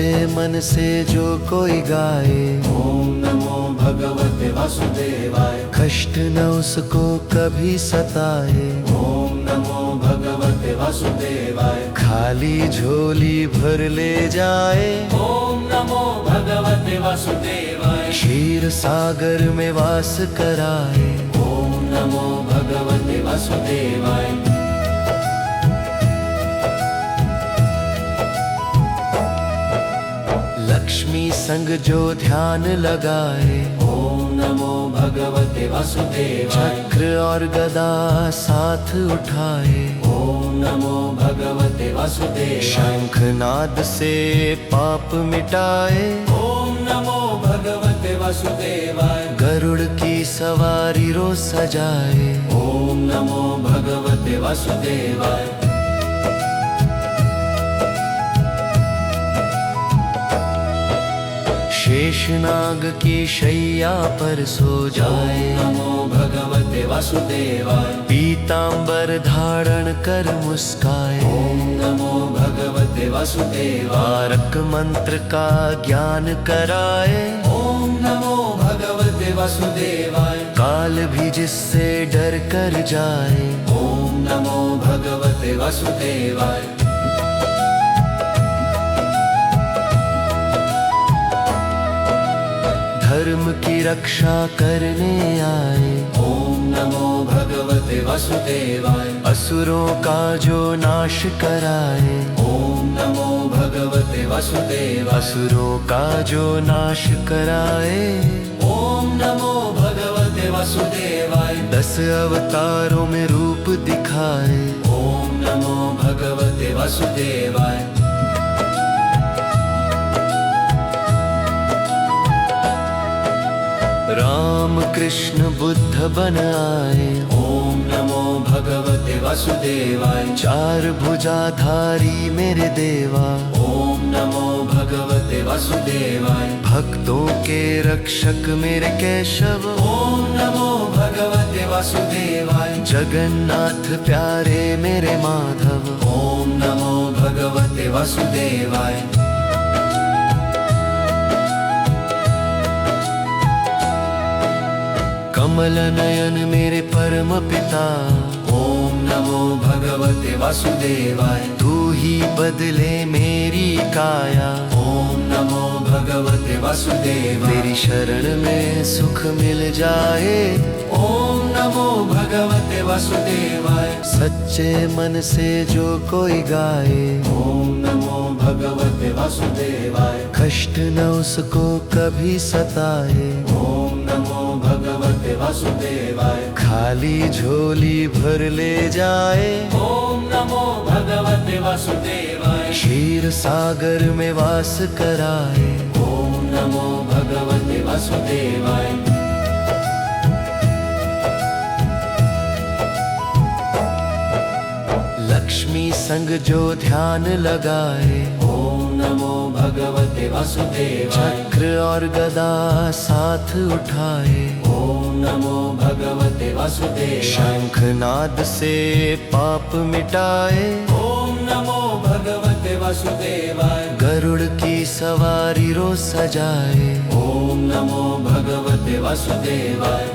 सच्चे मन से जो कोई गाए, ओम नमो भगवते वासुदेवाय। कष्ट न उसको कभी सताए, ओम नमो भगवते वासुदेवाय। खाली झोली भर ले जाए, ओम नमो भगवते वासुदेवाय। क्षीर सागर में वास कराए, ओम नमो भगवते वासुदेवाय। लक्ष्मी संग जो ध्यान लगाए, ओम नमो भगवते वासुदेवाय। चक्र और गदा साथ उठाए, ओम नमो भगवते वासुदेवाय। शंखनाद से पाप मिटाए, ओम नमो भगवते वासुदेवाय। गरुड़ की सवारी रोज सजाए, ओम नमो भगवते वासुदेवाय। शेषनाग की शैया पर सो जाए, नमो भगवते वासुदेवाय। पीतांबर धारण कर मुस्काए, ओम नमो भगवते वासुदेवाय। तारक मंत्र का ज्ञान कराए, ओम नमो भगवते वासुदेवाय। काल भी जिससे डर कर जाए, ओम नमो भगवते वासुदेवाय। धर्म की रक्षा करने आए, ओम नमो भगवते वासुदेवाय। असुरों का जो नाश कराए, ओम नमो भगवते वासुदेवाय। असुरों का जो नाश कराए, ओम नमो भगवते वासुदेवाय। 10 अवतारों में रूप दिखाए, ओम नमो भगवते वासुदेवाय। राम कृष्ण बुद्ध बन आए, ओम नमो भगवते वासुदेवाय। 4 भुजाधारी मेरे देवा, ओम नमो भगवते वासुदेवाय। भक्तों के रक्षक मेरे केशव, ओम नमो भगवते वासुदेवाय। जगन्नाथ प्यारे मेरे माधव, ओम नमो भगवते वासुदेवाय। कमल नयन मेरे परम पिता, ओम नमो भगवते वासुदेवाय। तू ही बदले मेरी काया, ओम नमो भगवते वासुदेवाय। तेरी शरण में सुख मिल जाए, ओम नमो भगवते वासुदेवाय। सच्चे मन से जो कोई गाए, ओम नमो भगवते वासुदेवाय। कष्ट न उसको कभी सताए, ओम नमो भगवते वासुदेवाय। खाली झोली भर ले जाए, ओम नमो भगवते वासुदेवाय। क्षीर सागर में वास कराए, ओम नमो भगवते वासुदेवाय। लक्ष्मी संग जो ध्यान लगाए, ओम नमो भगवते वासुदेवाय। चक्र और गदा साथ उठाए, ओम नमो भगवते वासुदेवाय। शंखनाद से पाप मिटाए, ओम नमो भगवते वासुदेवाय। गरुड़ की सवारी रोज सजाए, ओम नमो भगवते वासुदेवाय।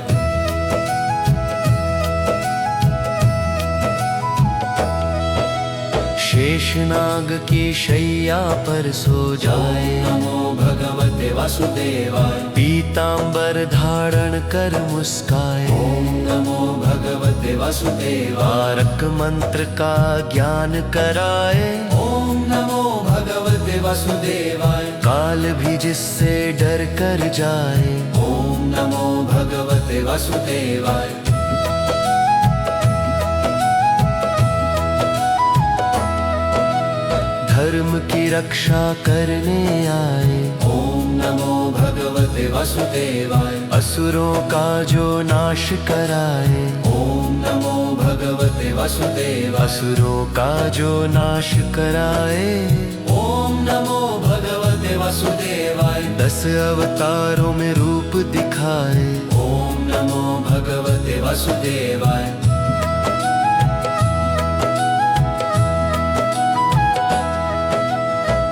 शेषनाग की शैया पर सो जाए, नमो भगवते वासुदेवाय। पीतांबर धारण कर मुस्काए, ओम नमो भगवते वासुदेवाय। तारक मंत्र का ज्ञान कराए, ओम नमो भगवते वासुदेवाय। काल भी जिससे डर कर जाए, ओम नमो भगवते वासुदेवाय। धर्म की रक्षा करने आए, ओम नमो भगवते वासुदेवाय। असुरों का जो नाश कराए, ओम नमो भगवते वासुदेवाय। असुरों का जो नाश कराए, ओम नमो भगवते वासुदेवाय। 10 अवतारों में रूप दिखाए, ओम नमो भगवते वासुदेवाय।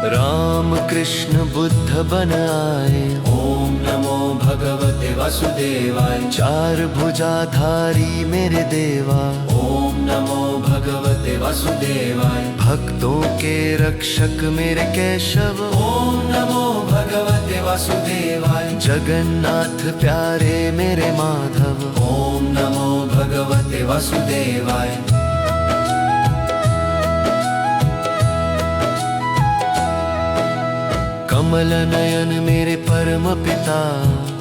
राम कृष्ण बुद्ध बन आए। ओम नमो भगवते वासुदेवाय। चार भुजाधारी मेरे देवा। ओम नमो भगवते वासुदेवाय। भक्तों के रक्षक मेरे केशव। ओम नमो भगवते वासुदेवाय। जगन्नाथ प्यारे मेरे माधव। ओम नमो भगवते वासुदेवाय। कमल नयन मेरे परम पिता।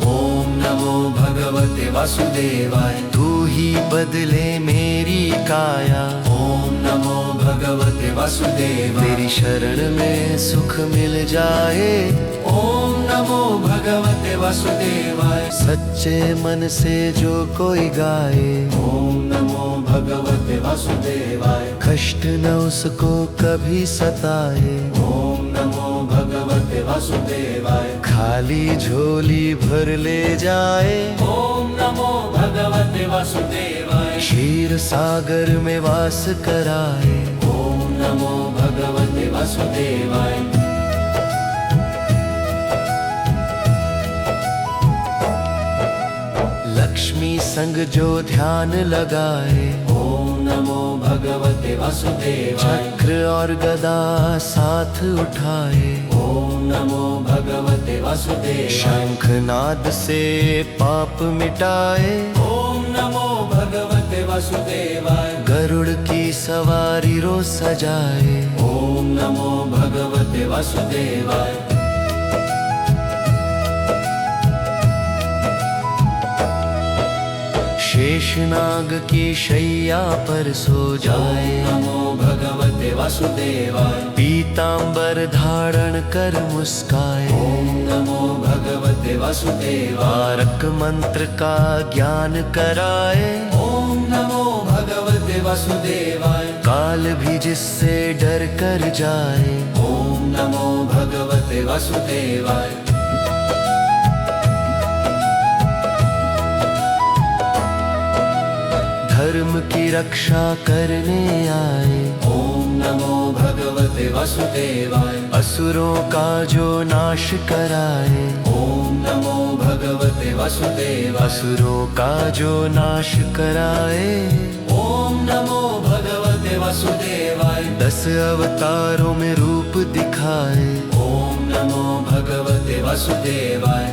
ओम नमो भगवते वासुदेवाय। तू ही बदले मेरी काया। ओम नमो भगवते वासुदेवाय। तेरी शरण में सुख मिल जाए। ओम नमो भगवते वासुदेवाय। सच्चे मन से जो कोई गाए। ओम नमो भगवते वासुदेवाय। कष्ट न उसको कभी सताए। ओम नमो भगवते वासुदेवाय। खाली झोली भर ले जाए। ओम नमो भगवते वासुदेवाय। क्षीर सागर में वास कराए। ओम नमो भगवते वासुदेवाय। लक्ष्मी संग जो ध्यान लगाए। ओम नमो भगवते वासुदेवाय। चक्र और गदा साथ उठाए। ओम नमो भगवते वासुदेवाय। शंखनाद से पाप मिटाए। ओम नमो भगवते वासुदेवाय। गरुड़ की सवारी रो सजाए। ओम नमो भगवते वासुदेवाय। शेषनाग की शैया पर सो जाए। नमो भगवते वासुदेवाय। पीतांबर धारण कर मुस्काए। ओम नमो भगवते वासुदेवाय। तारक मंत्र का ज्ञान कराए। ओम नमो भगवते वासुदेवाय। काल भी जिससे डर कर जाए। ओम नमो भगवते वासुदेवाय। धर्म की रक्षा करने आए। ओम नमो भगवते वासुदेवाय। असुरों का जो नाश कराए। ओम नमो भगवते वासुदेवाय। असुरों का जो नाश कराए। ओम नमो भगवते वासुदेवाय। 10 अवतारों में रूप दिखाए। ओम नमो भगवते वासुदेवाय।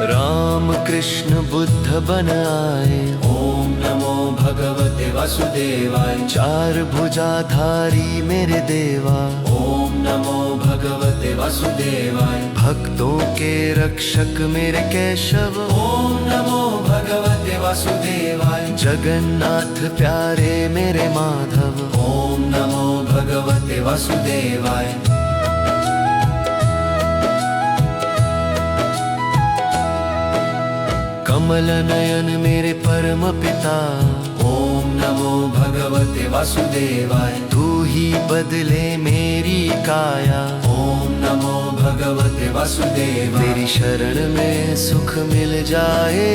राम कृष्ण बुद्ध बन आए। ओम नमो भगवते वासुदेवाय। चार भुजाधारी मेरे देवा। ओम नमो भगवते वासुदेवाय। भक्तों के रक्षक मेरे केशव। ओम नमो भगवते वासुदेवाय। जगन्नाथ प्यारे मेरे माधव। ओम नमो भगवते वासुदेवाय। कमल नयन मेरे परम पिता। ओम नमो भगवते वासुदेवाय। तू ही बदले मेरी काया। ओम नमो भगवते वासुदेवाय। तेरी शरण में सुख मिल जाए।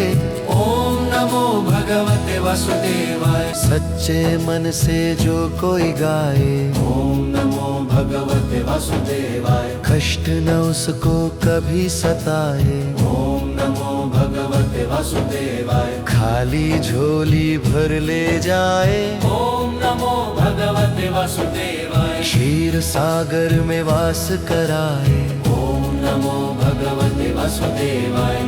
ओम नमो भगवते वासुदेवाय। सच्चे मन से जो कोई गाए। ओम नमो भगवते वासुदेवाय। कष्ट न उसको कभी सताए। ओम नमो भगवते वासुदेवाय। खाली झोली भर ले जाए। ओम नमो भगवते वासुदेवाय। क्षीर सागर में वास कराए। ओम नमो भगवते वासुदेवाय।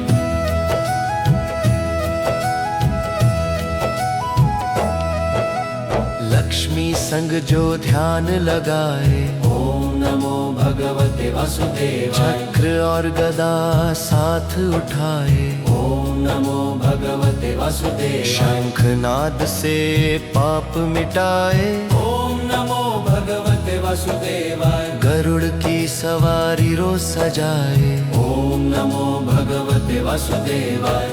लक्ष्मी संग जो ध्यान लगाए। ओम नमो भगवते वासुदेवाय। चक्र और गदा साथ उठाए। ओम नमो भगवते वासुदेवाय। शंखनाद से पाप मिटाए। ओम नमो भगवते वासुदेवाय। गरुड़ की सवारी रो सजाए। ओम नमो भगवते वासुदेवाय।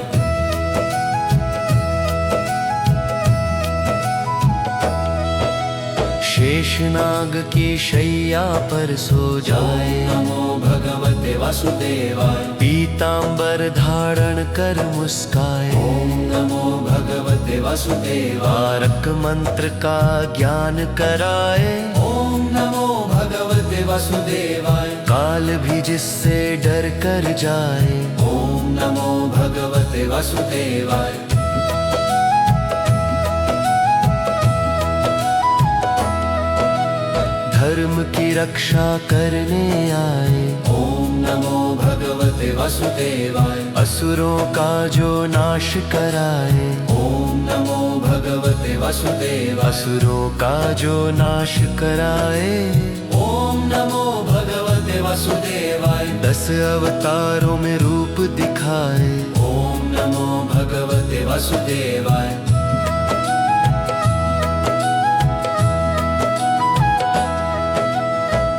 शेषनाग की शैया पर सो जाए। नमो भगवते वासुदेवाय। पीतांबर धारण कर मुस्काए। ओम नमो भगवते वासुदेवाय। तारक मंत्र का ज्ञान कराए। ओम नमो भगवते वासुदेवाय। काल भी जिससे डर कर जाए। ओम नमो भगवते वासुदेवाय। धर्म की रक्षा करने आए। ओम नमो भगवते वासुदेवाय। असुरों का जो नाश कराए। ओम नमो भगवते वासुदेवाय। असुरों का जो नाश कराए। ओम नमो भगवते वासुदेवाय। 10 अवतारों में रूप दिखाए। ओम नमो भगवते वासुदेवाय।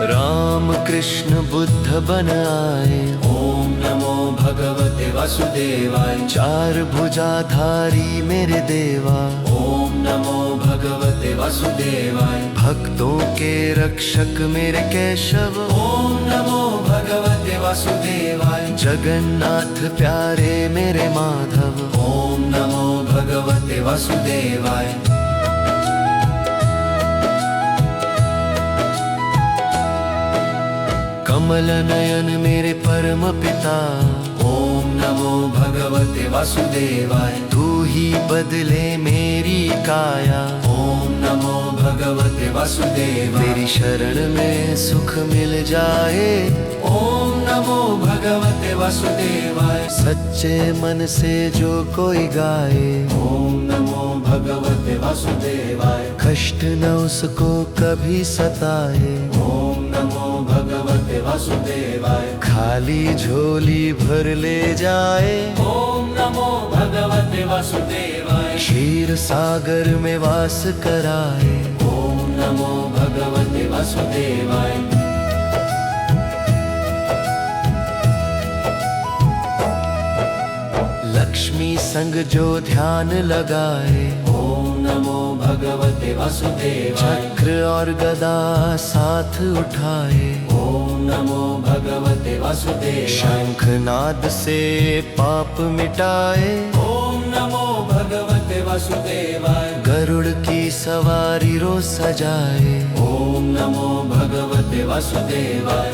राम कृष्ण बुद्ध बन आए। ओम नमो भगवते वासुदेवाय। 4 भुजाधारी मेरे देवा। ओम नमो भगवते वासुदेवाय। भक्तों के रक्षक मेरे केशव। ओम नमो भगवते वासुदेवाय। जगन्नाथ प्यारे मेरे माधव। ओम नमो भगवते वासुदेवाय। कमल नयन मेरे परम पिता। ओम नमो भगवते वासुदेवाय। तू ही बदले मेरी काया। ओम नमो भगवते वासुदेवाय। तेरी शरण में सुख मिल जाए। ओम नमो भगवते वासुदेवाय। सच्चे मन से जो कोई गाए। ओम नमो भगवते वासुदेवाय। कष्ट न उसको कभी सताए। ओम नमो भगवते वासुदेवाय। खाली झोली भर ले जाए। ओम नमो भगवते वासुदेवाय। क्षीर सागर में वास कराए। ओम नमो भगवते वासुदेवाय। लक्ष्मी संग जो ध्यान लगाए। ओम नमो भगवते वासुदेवाय। चक्र और गदा साथ उठाए। ओम नमो भगवते वासुदेवाय। शंखनाद से पाप मिटाए। ओम नमो भगवते वासुदेवाय। गरुड़ की सवारी रो सजाए। ओम नमो भगवते वासुदेवाय।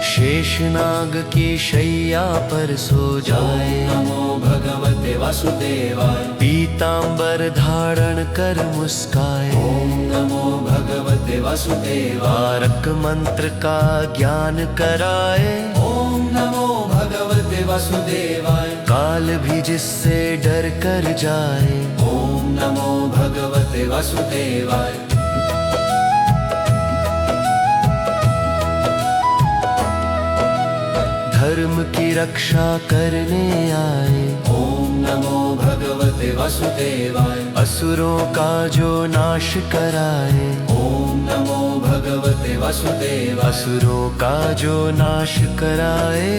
शेषनाग की शैया पर सो जाए। नमो भगवते वासुदेवाय। पीतांबर धारण कर मुस्काए। ओम नमो भगवते वासुदेवाय। तारक मंत्र का ज्ञान कराए। ओम नमो भगवते वासुदेवाय। काल भी जिससे डर कर जाए। ओम नमो भगवते वासुदेवाय। धर्म की रक्षा करने आए। ओम नमो भगवते वासुदेवाय। असुरों का जो नाश कराए। ओम नमो भगवते वासुदेवाय। असुरों का जो नाश कराए।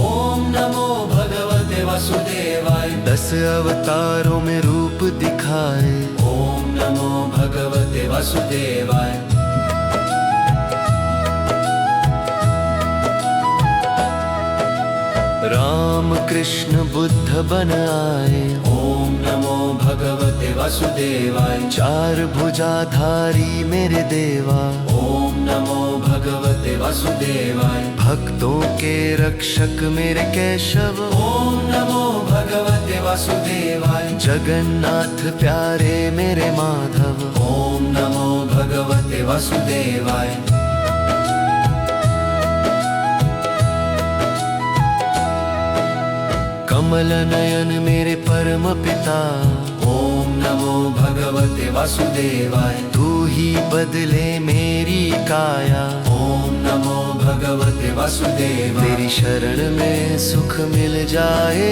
ओम नमो भगवते वासुदेवाय। 10 अवतारों में रूप दिखाए। ओम नमो भगवते वासुदेवाय। राम कृष्ण बुद्ध बन आए। ओम नमो भगवते वासुदेवाय। 4 भुजाधारी मेरे देवा। ओम नमो भगवते वासुदेवाय। भक्तों के रक्षक मेरे केशव। ओम नमो भगवते वासुदेवाय। जगन्नाथ प्यारे मेरे माधव। ओम नमो भगवते वासुदेवाय। कमल नयन मेरे परम पिता। ओम नमो भगवते वासुदेवाय। तू ही बदले मेरी काया। ओम नमो भगवते वासुदेवाय। तेरी शरण में सुख मिल जाए।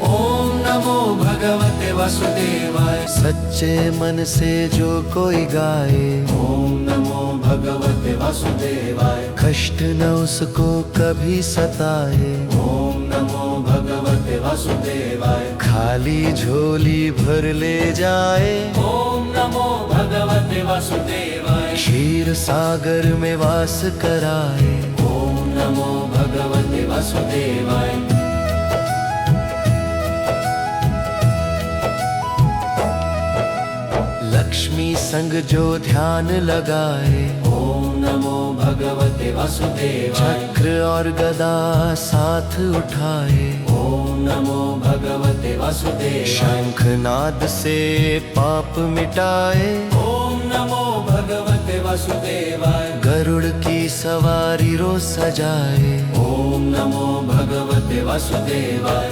ओम नमो भगवते वासुदेवाय। सच्चे मन से जो कोई गाए। ओम नमो भगवते वासुदेवाय। कष्ट न उसको कभी सताए। ओम नमो भगवते वासुदेवाय। खाली झोली भर ले जाए। ओम नमो भगवते वासुदेवाय। क्षीर सागर में वास कराए। ओम नमो भगवते वासुदेवाय। लक्ष्मी संग जो ध्यान लगाए। ओम नमो भगवते वासुदेवाय। चक्र और गदा साथ उठाए। ओम नमो भगवते वासुदेवाय। शंखनाद से पाप मिटाए। ओम नमो भगवते वासुदेवाय। गरुड़ की सवारी रोज सजाए। ओम नमो भगवते वासुदेवाय।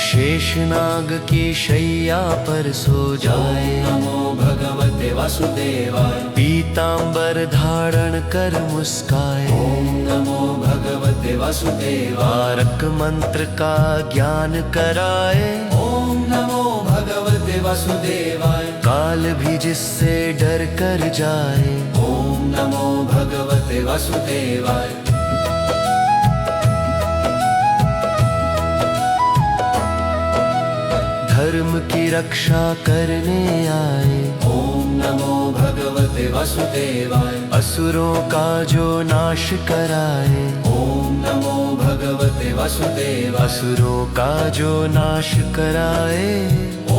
शेषनाग की शैया पर सो जाए। नमो भगवते वासुदेवाय। पीतांबर धारण कर मुस्काए। ओम नमो भगवते वासुदेवाय। तारक मंत्र का ज्ञान कराए। ओम नमो भगवते वासुदेवाय। काल भी जिससे डर कर जाए। ओम नमो भगवते वासुदेवाय। धर्म की रक्षा करने आए। ओम नमो भगवते वासुदेवाय। असुरों का जो नाश कराए। ओम नमो भगवते वासुदेवाय। असुरों का जो नाश कराए।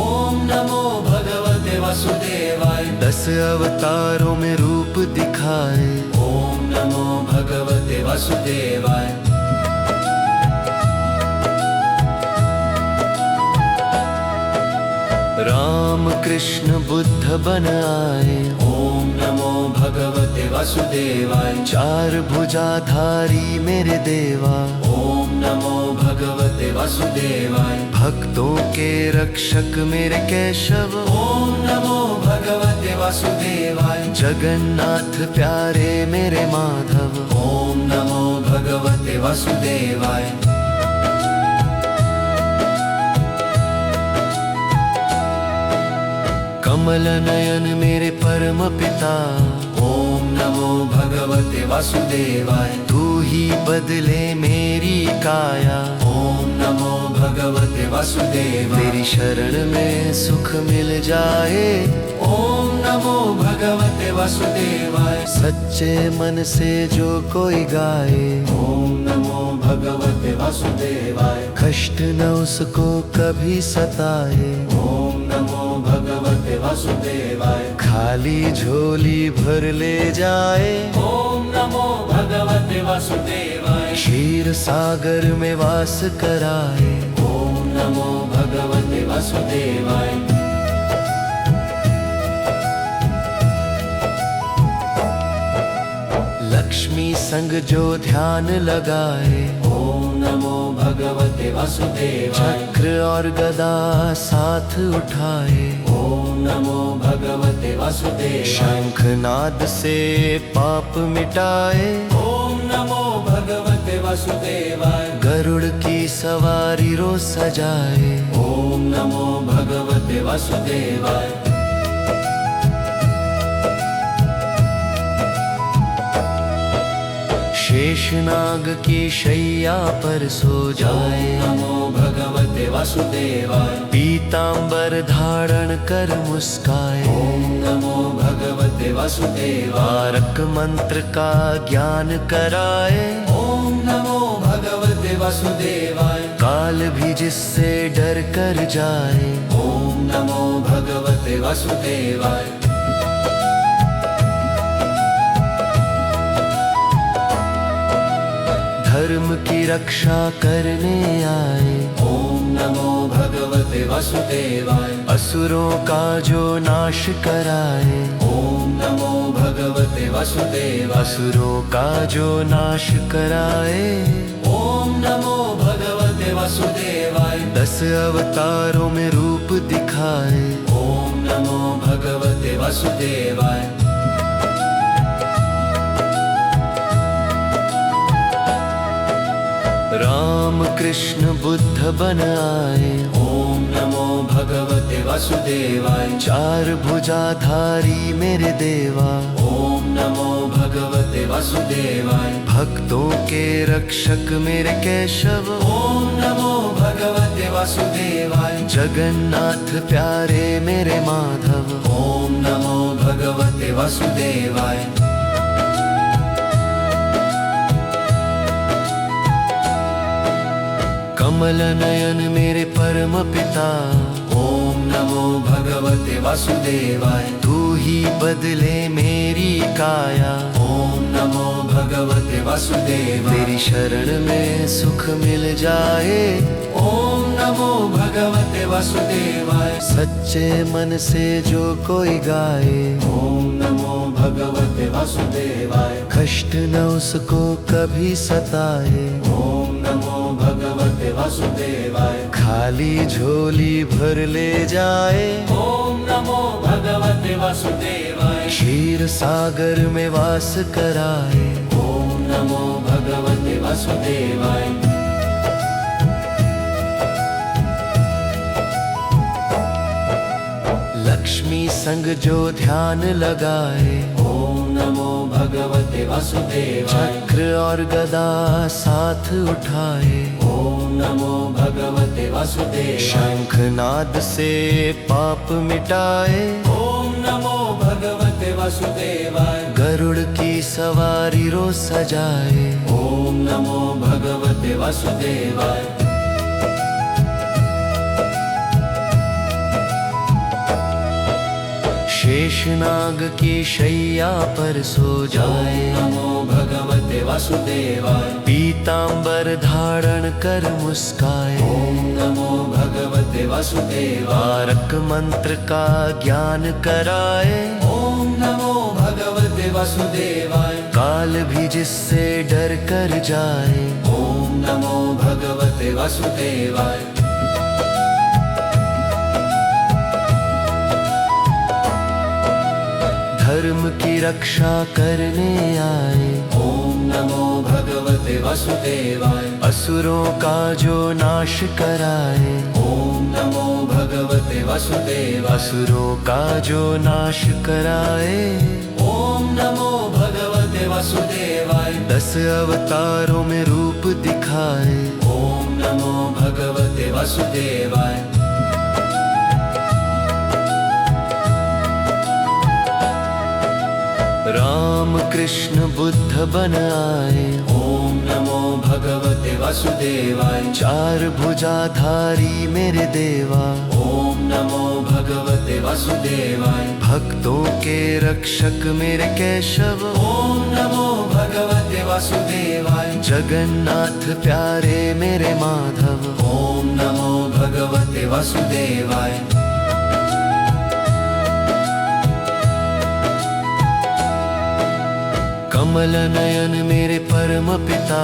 ओम नमो भगवते वासुदेवाय। 10 अवतारों में रूप दिखाए। ओम नमो भगवते वासुदेवाय। राम कृष्ण बुद्ध बन आए। ओम नमो भगवते वासुदेवाय। 4 भुजाधारी मेरे देवा। ओम नमो भगवते वासुदेवाय। भक्तों के रक्षक मेरे केशव। ओम नमो भगवते वासुदेवाय। जगन्नाथ प्यारे मेरे माधव। ओम नमो भगवते वासुदेवाय। कमल नयन मेरे परम पिता। ओम नमो भगवते वासुदेवाय। तू ही बदले मेरी काया। ओम नमो भगवते वासुदेवाय। तेरी शरण में सुख मिल जाए। ओम नमो भगवते वासुदेवाय। सच्चे मन से जो कोई गाए। ओम नमो भगवते वासुदेवाय। कष्ट न उसको कभी सताए। ओम नमो भगवते वासुदेवाय। खाली झोली भर ले जाए। ओम नमो भगवते वासुदेवाय। क्षीर सागर में वास कराए। ओम नमो भगवते वासुदेवाय। लक्ष्मी संग जो ध्यान लगाए। ओम नमो भगवते वासुदेवाय। चक्र और गदा साथ उठाए। ओम नमो भगवते वासुदेवाय। शंखनाद से पाप मिटाए। ओम नमो भगवते वासुदेवाय। गरुड़ की सवारी रोज सजाए। ओम नमो भगवते वासुदेवाय। शेषनाग की शैया पर सो जाए। नमो भगवते वासुदेवाय। पीतांबर धारण कर मुस्काए। ओम नमो भगवते वासुदेवाय। तारक मंत्र का ज्ञान कराए। ओम नमो भगवते वासुदेवाय। काल भी जिससे डर कर जाए। ओम नमो भगवते वासुदेवाय। धर्म की रक्षा करने आए। ओम नमो भगवते वासुदेवाय। असुरों का जो नाश कराए। ओम नमो भगवते वासुदेवाय। असुरों का जो नाश कराए। ओम नमो भगवते वासुदेवाय। 10 अवतारों में रूप दिखाए। ओम नमो भगवते वासुदेवाय। राम कृष्ण बुद्ध बन आए, ओम नमो भगवते वासुदेवाय। चार भुजाधारी मेरे देवा, ओम नमो भगवते वासुदेवाय। भक्तों के रक्षक मेरे केशव, ओम नमो भगवते वासुदेवाय। जगन्नाथ प्यारे मेरे माधव, ओम नमो भगवते वासुदेवाय। कमल नयन मेरे परम पिता, ओम नमो भगवते वासुदेवाय। तू ही बदले मेरी काया, ओम नमो भगवते वासुदेवाय। तेरी शरण में सुख मिल जाए, ओम नमो भगवते वासुदेवाय। सच्चे मन से जो कोई गाए, ओम नमो भगवते वासुदेवाय। कष्ट न उसको कभी सताए, ओम नमो भगवते वासुदेवाय। खाली झोली भर ले जाए, ओम नमो भगवते वासुदेवाय। क्षीर सागर में वास कराए, ओम नमो भगवते वासुदेवाय। लक्ष्मी संग जो ध्यान लगाए, ओम नमो भगवते वासुदेवाय। चक्र और गदा साथ उठाए, ओम नमो भगवते वासुदेवाय। शंखनाद से पाप मिटाए, ओम नमो भगवते वासुदेवाय। गरुड़ की सवारी रोज सजाए, ओम नमो भगवते वासुदेवाय। शेषनाग की शैया पर सो जाए, नमो भगवते वासुदेवाय। पीतांबर धारण कर मुस्काए, ओम नमो भगवते वासुदेवाय। तारक मंत्र का ज्ञान कराए, ओम नमो भगवते वासुदेवाय। काल भी जिससे डर कर जाए, ओम नमो भगवते वासुदेवाय। धर्म की रक्षा करने आए, ओम नमो भगवते वासुदेवाय। असुरों का जो नाश कराए, ओम नमो भगवते वासुदेवाय। असुरों का जो नाश कराए, ओम नमो भगवते वासुदेवाय। 10 अवतारों में रूप दिखाए, ओम नमो भगवते वासुदेवाय। राम कृष्ण बुद्ध बन आए, ओम नमो भगवते वासुदेवाय। चार भुजाधारी मेरे देवा, ओम नमो भगवते वासुदेवाय। भक्तों के रक्षक मेरे केशव, ओम नमो भगवते वासुदेवाय। जगन्नाथ प्यारे मेरे माधव, ओम नमो भगवते वासुदेवाय। कमल नयन मेरे परम पिता,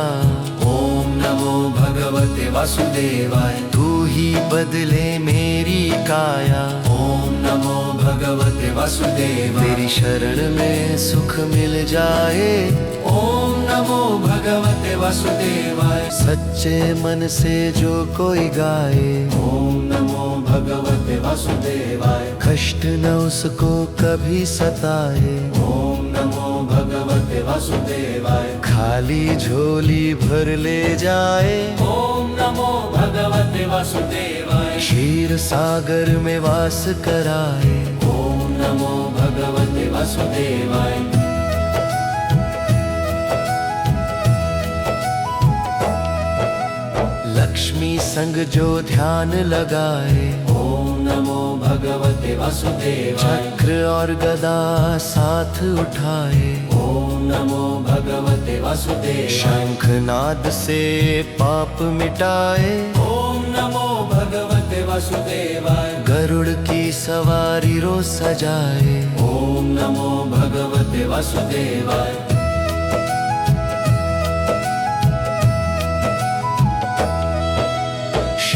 ओम नमो भगवते वासुदेवाय। तू ही बदले मेरी काया, ओम नमो भगवते वासुदेवाय। तेरी शरण में सुख मिल जाए, ओम नमो भगवते वासुदेवाय। सच्चे मन से जो कोई गाए, ओम नमो भगवते वासुदेवाय। कष्ट न उसको कभी सताए, ओम नमो भगवते वासुदेवाय। खाली झोली भर ले जाए, ओम नमो भगवते वासुदेवाय। क्षीर सागर में वास कराए, ओम नमो भगवते वासुदेवाय। लक्ष्मी संग जो ध्यान लगाए, ओम नमो भगवते वासुदेवाय। चक्र और गदा साथ उठाए, ओम नमो भगवते वासुदेवाय। शंखनाद से पाप मिटाए, ओम नमो भगवते वासुदेवाय। गरुड़ की सवारी रोज सजाए, ओम नमो भगवते वासुदेवाय।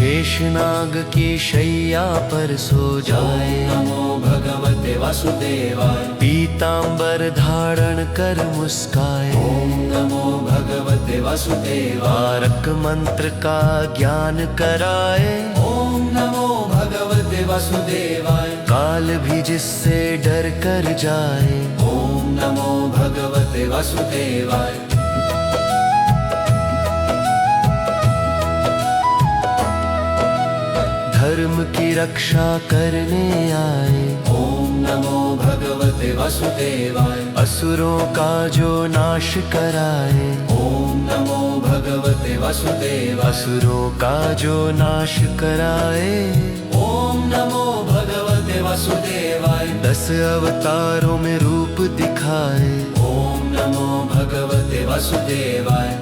शेषनाग की शैया पर सो जाए। नमो भगवते वासुदेवाय। पीतांबर धारण कर मुस्काए। ओम नमो भगवते वासुदेवाय। तारक मंत्र का ज्ञान कराए। ओम नमो भगवते वासुदेवाय। काल भी जिससे डर कर जाए। ओम नमो भगवते वासुदेवाय। धर्म की रक्षा करने आए। ओम नमो भगवते वासुदेवाय। असुरों का जो नाश कराए। ओम नमो भगवते वासुदेवाय। असुरों का जो नाश कराए। ओम नमो भगवते वासुदेवाय। 10 अवतारों में रूप दिखाए। ओम नमो भगवते वासुदेवाय।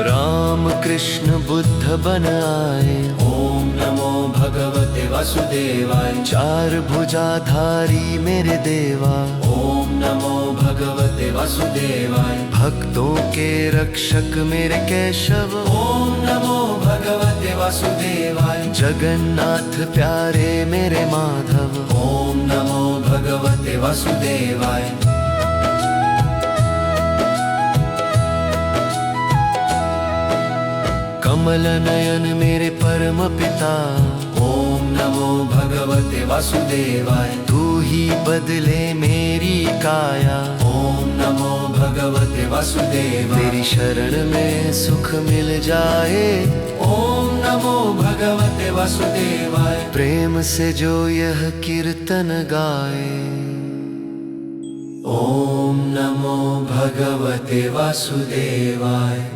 राम कृष्ण बुद्ध बन आए। ओम नमो भगवते वासुदेवाय। 4 भुजाधारी मेरे देवा। ओम नमो भगवते वासुदेवाय। भक्तों के रक्षक मेरे केशव। ओम नमो भगवते वासुदेवाय। जगन्नाथ प्यारे मेरे माधव। ओम नमो भगवते वासुदेवाय। कमल नयन मेरे परम पिता। ओम नमो भगवते वासुदेवाय। तू ही बदले मेरी काया। ओम नमो भगवते वासुदेवाय। तेरी शरण में सुख मिल जाए। ओम नमो भगवते वासुदेवाय। प्रेम से जो यह कीर्तन गाए। ओम नमो भगवते वासुदेवाय।